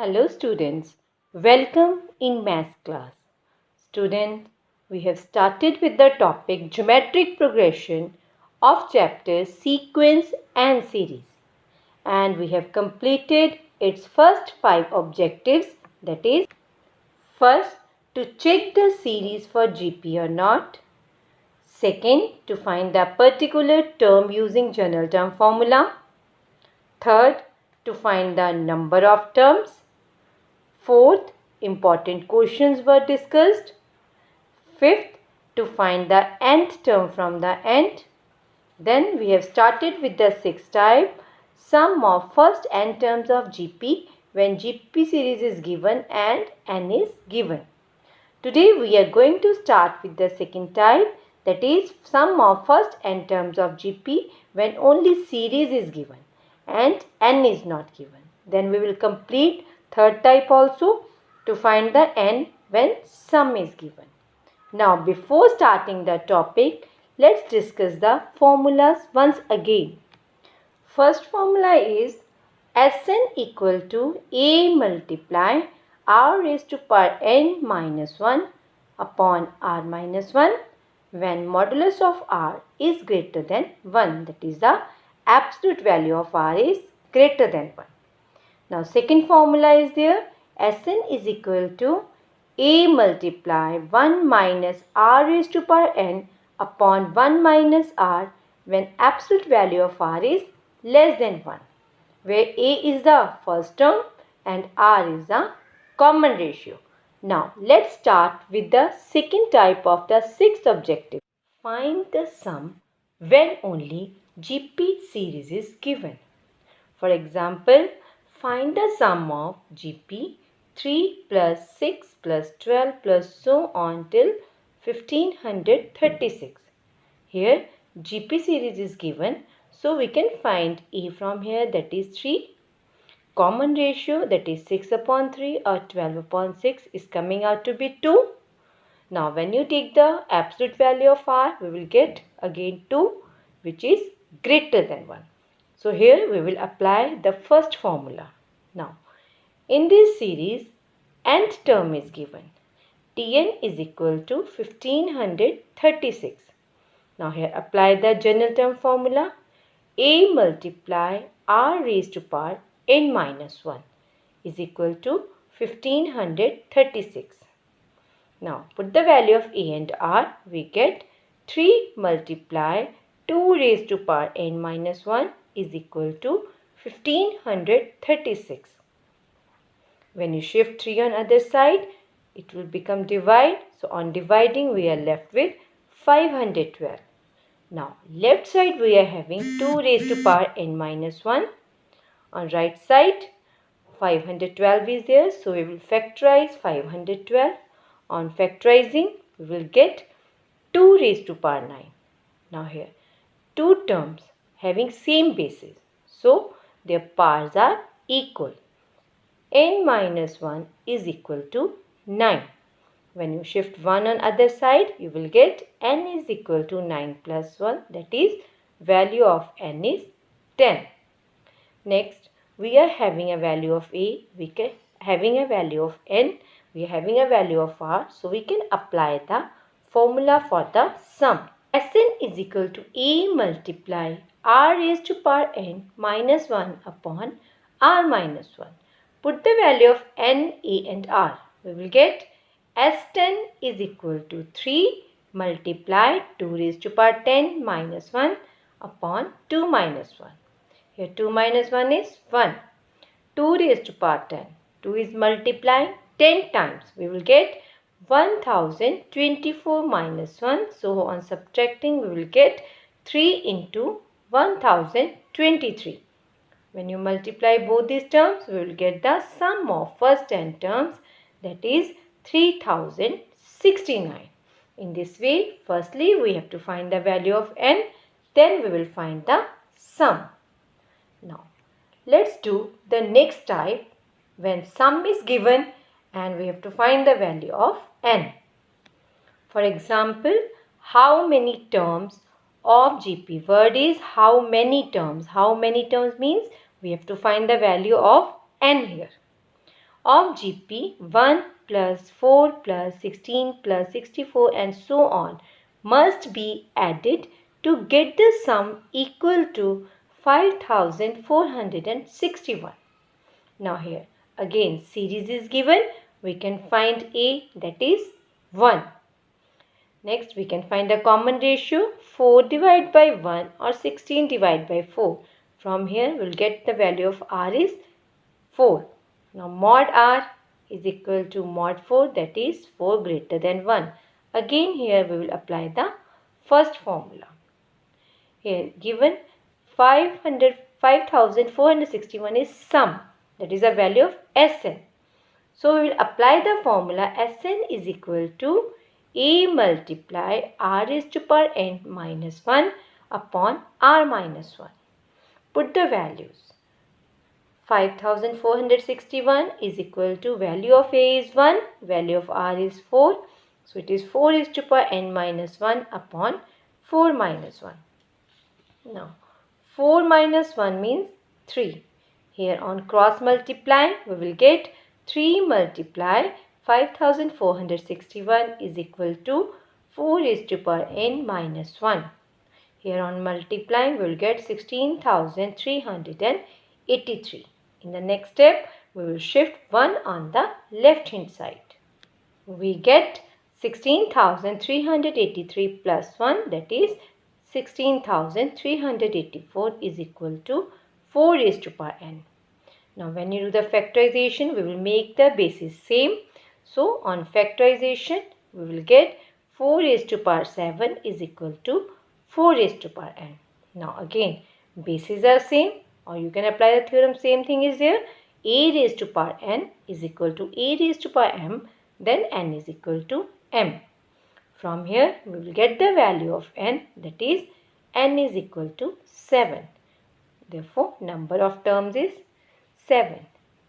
Hello students, welcome in math class. Students, we have started with the topic geometric progression of chapters sequence and series, and we have completed its first 5 objectives, that is, first, to check the series for GP or not. Second, to find the particular term using general term formula. Third, to find the number of terms. Fourth, important questions were discussed. Fifth, to find the nth term from the end. Then we have started with the sixth type, sum of first n terms of GP when GP series is given and n is given. Today we are going to start with the second type, that is sum of first n terms of GP when only series is given and n is not given. Then we will complete third type also to find the n when sum is given. Now before starting the topic, let's discuss the formulas once again. First formula is Sn equal to A multiply r raised to power n minus 1 upon r minus 1 when modulus of r is greater than 1. That is, the absolute value of r is greater than 1. Now second formula is there. Sn is equal to A multiply 1 minus r raised to power n upon 1 minus r when absolute value of r is less than 1, where A is the first term and R is the common ratio. Now let's start with the second type of the sixth objective. Find the sum when only GP series is given. For example, find the sum of GP 3 plus 6 plus 12 plus so on till 1536. Here GP series is given, so we can find A from here, that is 3. Common ratio, that is 6 upon 3 or 12 upon 6 is coming out to be 2. Now when you take the absolute value of R, we will get again 2, which is greater than 1. So here we will apply the first formula. Now in this series, nth term is given. Tn is equal to 1536. Now here apply the general term formula. A multiply r raised to power n minus 1 is equal to 1536. Now put the value of A and R, we get 3 multiply 2 raised to power n minus 1 is equal to 1536. When you shift 3 on other side, it will become divide. So on dividing, we are left with 512. Now left side we are having 2 raised to power n minus 1. On right side 512 is there, so we will factorize 512. On factorizing we will get 2 raised to power 9. Now here two terms having same basis, so their powers are equal. N minus 1 is equal to 9. When you shift 1 on other side, you will get n is equal to 9 plus 1. That is, value of n is 10. Next, we are having a value of A, we are having a value of n, we are having a value of r. So, we can apply the formula for the sum. Sn is equal to A multiply r raised to power n minus 1 upon r minus 1. Put the value of n, A and r. We will get S10 is equal to 3 multiply 2 raised to power 10 minus 1 upon 2 minus 1. Here 2 minus 1 is 1. 2 raised to power 10. 2 is multiplying 10 times. We will get 1024 minus 1. So on subtracting, we will get 3 into 1023. When you multiply both these terms, we will get the sum of first n terms, that is 3069. In this way, firstly we have to find the value of n, then we will find the sum. Now, let's do the next type when sum is given and we have to find the value of n. For example, how many terms of GP? Word is how many terms. How many terms means we have to find the value of n here. of GP 1 plus 4 plus 16 plus 64 and so on must be added to get the sum equal to 5461. Now here again series is given. We can find A, that is 1. Next we can find the common ratio 4 divided by 1 or 16 divided by 4. From here we will get the value of R is 4. Now mod R is equal to mod 4, that is 4 greater than 1. Again here we will apply the first formula. Here given 5461 is sum, that is the value of Sn. So we will apply the formula Sn is equal to A multiply R raised to power n minus 1 upon R minus 1. Put the values. 5461 is equal to value of A is 1, value of R is 4. So it is 4 raised to power n minus 1 upon 4 minus 1. Now 4 minus 1 means 3. Here on cross multiply we will get 3 multiply 5461 is equal to 4 raised to power n minus 1. Here on multiplying we will get 16,383. In the next step we will shift 1 on the left hand side. We get 16,383 plus 1, that is 16,384 is equal to 4 raised to power n. Now when you do the factorization, we will make the bases same. So on factorization, we will get 4 raised to power 7 is equal to 4 raised to power n. Now again, bases are same, or you can apply the theorem, same thing is here. A raised to power n is equal to A raised to power m, then n is equal to m. From here, we will get the value of n, that is n is equal to 7. Therefore, number of terms is 7.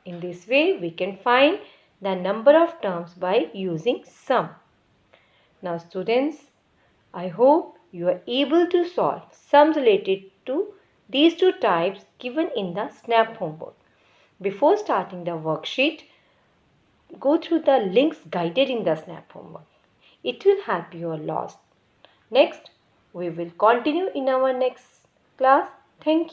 In this way, we can find the number of terms by using sum. Now students, I hope you are able to solve sums related to these two types given in the SNAP homework. Before starting the worksheet, go through the links guided in the SNAP homework. It will help you a lot. Next, we will continue in our next class. Thank you.